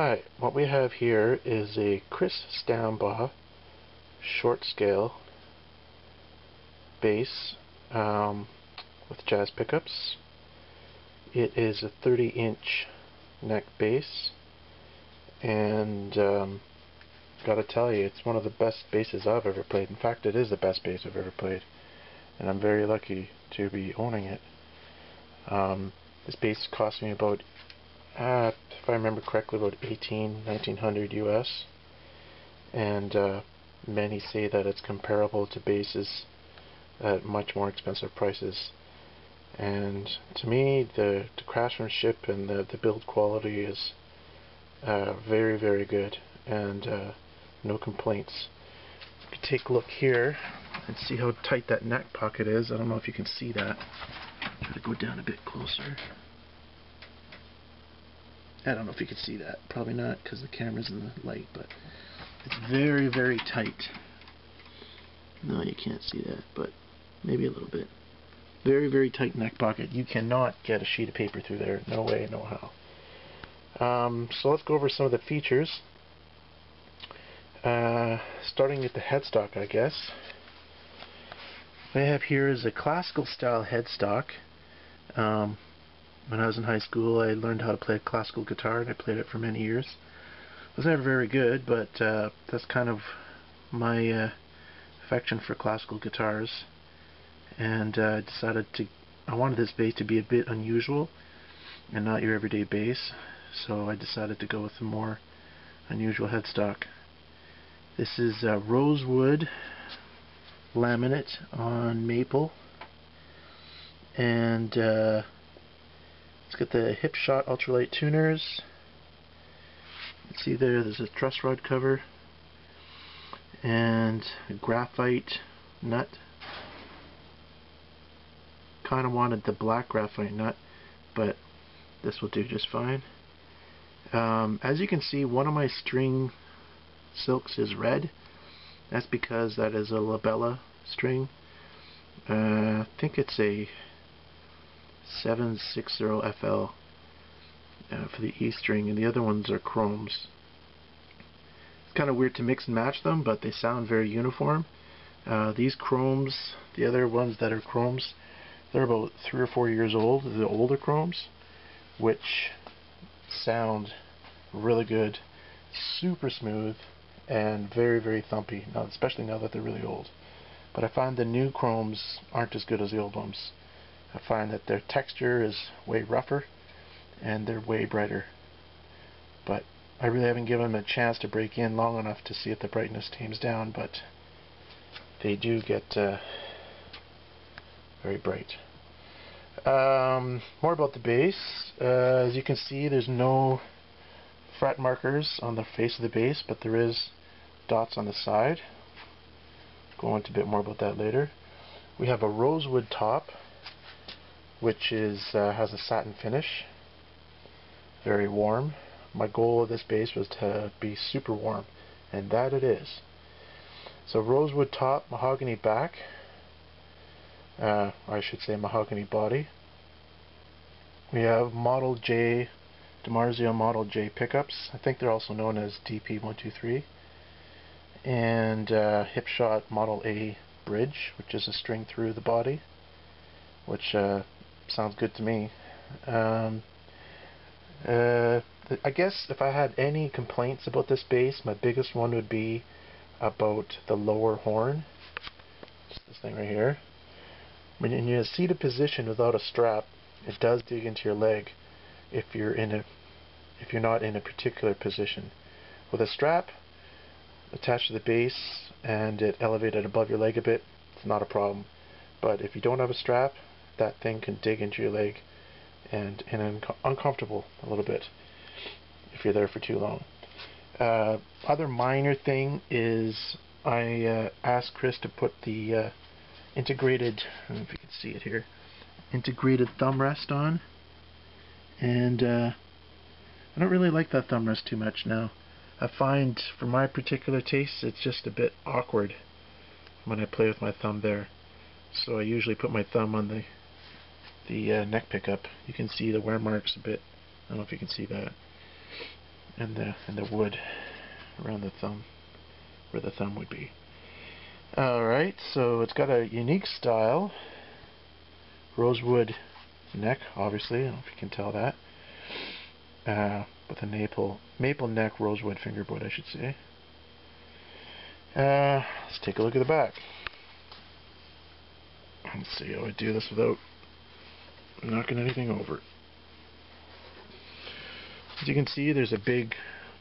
Hi, what we have here is a Stambaugh Shortscale bass with jazz pickups. It is a 30-inch neck bass, and gotta tell you, it's one of the best basses I've ever played. In fact, it is the best bass I've ever played, and I'm very lucky to be owning it. This bass cost me about if I remember correctly, about $1900 US, and many say that it's comparable to basses at much more expensive prices. And to me, the craftsmanship and the build quality is very, very good, and no complaints. If you take a look here and see how tight that neck pocket is, I don't know if you can see that. Try to go down a bit closer. I don't know if you can see that. Probably not, because the camera's in the light, but it's very, very tight. No, you can't see that, but maybe a little bit. Very, very tight neck pocket. You cannot get a sheet of paper through there. No way, no how. So let's go over some of the features. Starting with the headstock, I guess. What I have here is a classical style headstock. When I was in high school, I learned how to play classical guitar, and I played it for many years. I was never very good, but that's kind of my affection for classical guitars. And I wanted this bass to be a bit unusual and not your everyday bass, so I decided to go with a more unusual headstock. This is rosewood laminate on maple, and it's got the hip shot ultralight tuners. You can see there's a truss rod cover and a graphite nut. Kind of wanted the black graphite nut, but this will do just fine. As you can see, one of my string silks is red. That's because that is a labella string. I think it's a 760 FL for the E string, and the other ones are chromes. It's kind of weird to mix and match them, but they sound very uniform. These chromes, the other ones that are chromes, they're about 3 or 4 years old, the older chromes, which sound really good, super smooth, and very, very thumpy, especially now that they're really old. But I find the new chromes aren't as good as the old ones. I find that their texture is way rougher and they're way brighter. But I really haven't given them a chance to break in long enough to see if the brightness tames down, but they do get very bright. More about the bass. As you can see, there's no fret markers on the face of the bass, but there is dots on the side. Go into a bit more about that later. We have a rosewood top, which has a satin finish, very warm. My goal of this bass was to be super warm, and that it is. So rosewood top, mahogany back, I should say mahogany body. We have Model J, DiMarzio Model J pickups. I think they're also known as DP123, and hip shot Model A bridge, which is a string through the body, which sounds good to me. I guess if I had any complaints about this bass, my biggest one would be about the lower horn. Just this thing right here. When you're in a seated position without a strap, it does dig into your leg if you're not in a particular position. With a strap attached to the bass and it elevated above your leg a bit, it's not a problem. But if you don't have a strap, that thing can dig into your leg and uncomfortable a little bit if you're there for too long. Other minor thing is I asked Chris to put the integrated, I don't know if you can see it here, integrated thumb rest on, and I don't really like that thumb rest too much now. I find for my particular taste it's just a bit awkward when I play with my thumb there. So I usually put my thumb on the neck pickup. You can see the wear marks a bit. I don't know if you can see that. the wood around the thumb, where the thumb would be. Alright, so it's got a unique style. Rosewood neck, obviously, I don't know if you can tell that. With a maple neck rosewood fingerboard, I should say. Let's take a look at the back. Let's see how I do this without knocking anything over. As you can see, there's a big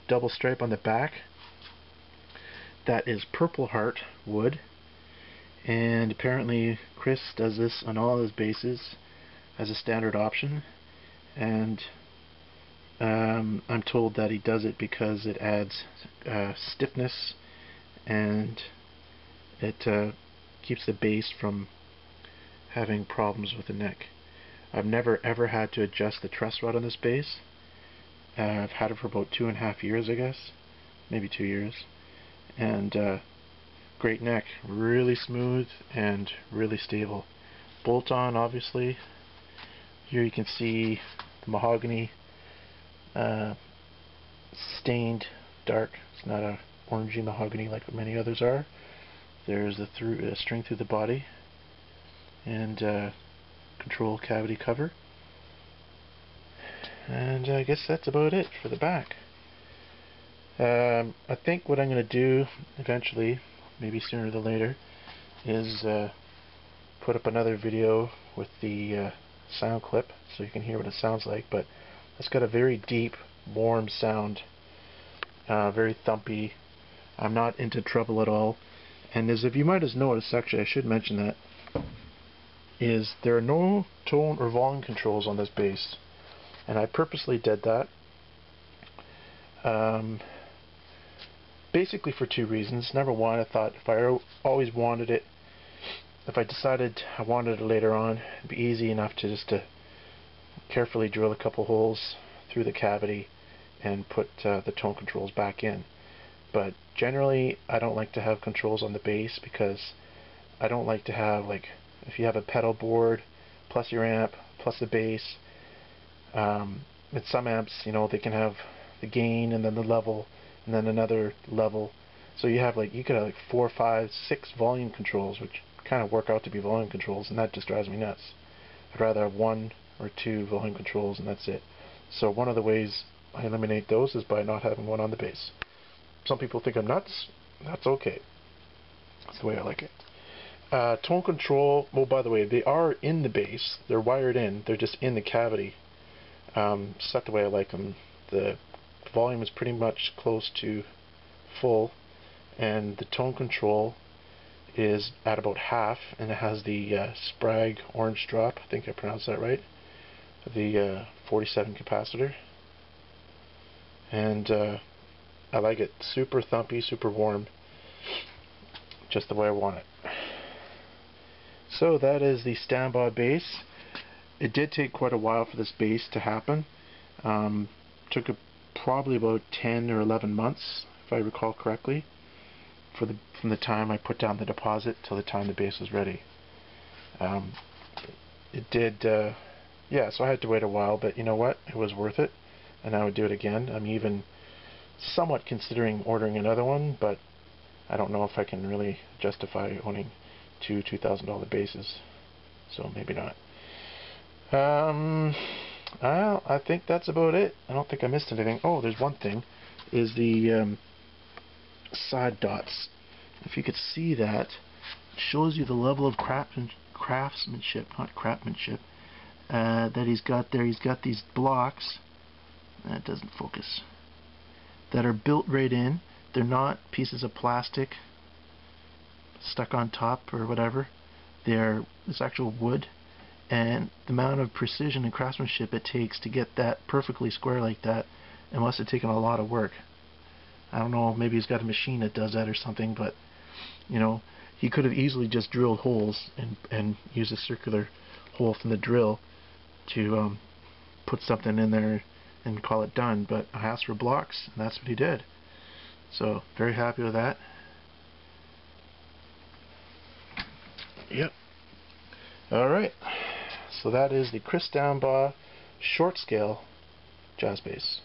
double stripe on the back. That is Purple Heart wood, and apparently Chris does this on all his bases as a standard option, and I'm told that he does it because it adds stiffness, and it keeps the base from having problems with the neck. I've never ever had to adjust the truss rod on this base. I've had it for about 2.5 years, I guess, maybe 2 years, and great neck, really smooth and really stable. Bolt on, obviously. Here you can see the mahogany stained dark. It's not a orangey mahogany like many others are. There's a string through the body, and control cavity cover. And I guess that's about it for the back. I think what I'm going to do eventually, maybe sooner than later, is put up another video with the sound clip so you can hear what it sounds like. But it's got a very deep, warm sound, very thumpy. I'm not into treble at all. And as if you might have noticed, actually I should mention that, is there are no tone or volume controls on this bass. And I purposely did that. Basically for two reasons. Number one, I thought if I always wanted it, if I decided I wanted it later on, it'd be easy enough to just carefully drill a couple holes through the cavity and put the tone controls back in. But generally I don't like to have controls on the bass, because I don't like to have, like, if you have a pedal board plus your amp plus the bass, with some amps, you know, they can have the gain and then the level and then another level. So you have, like, you could have like 4, 5, 6 volume controls, which kind of work out to be volume controls, and that just drives me nuts. I'd rather have 1 or 2 volume controls and that's it. So one of the ways I eliminate those is by not having one on the bass. Some people think I'm nuts. That's okay. That's the way I like it. Tone control, well, by the way, they are in the bass. They're wired in. They're just in the cavity. Set the way I like them. The volume is pretty much close to full, and the tone control is at about half, and it has the Sprague orange drop, I think I pronounced that right, the 47 capacitor, and I like it. Super thumpy, super warm, just the way I want it. So that is the Stambaugh bass. It did take quite a while for this bass to happen. Took probably about 10 or 11 months, if I recall correctly, from the time I put down the deposit till the time the bass was ready. It did, yeah, so I had to wait a while, but you know what? It was worth it, and I would do it again. I'm even somewhat considering ordering another one, but I don't know if I can really justify owning two $2,000 basses, so maybe not. Well, I think that's about it. I don't think I missed anything. Oh, there's one thing, is the side dots. If you could see that, it shows you the level of craftsmanship, not craftsmanship, that he's got there. He's got these blocks, that doesn't focus, that are built right in. They're not pieces of plastic stuck on top or whatever. It's actual wood. And the amount of precision and craftsmanship it takes to get that perfectly square like that, it must have taken a lot of work. I don't know, maybe he's got a machine that does that or something, but you know, he could have easily just drilled holes and used a circular hole from the drill to put something in there and call it done, but I asked for blocks, and that's what he did. So, very happy with that. Yep. Alright. So that is the Stambaugh Shortscale jazz bass.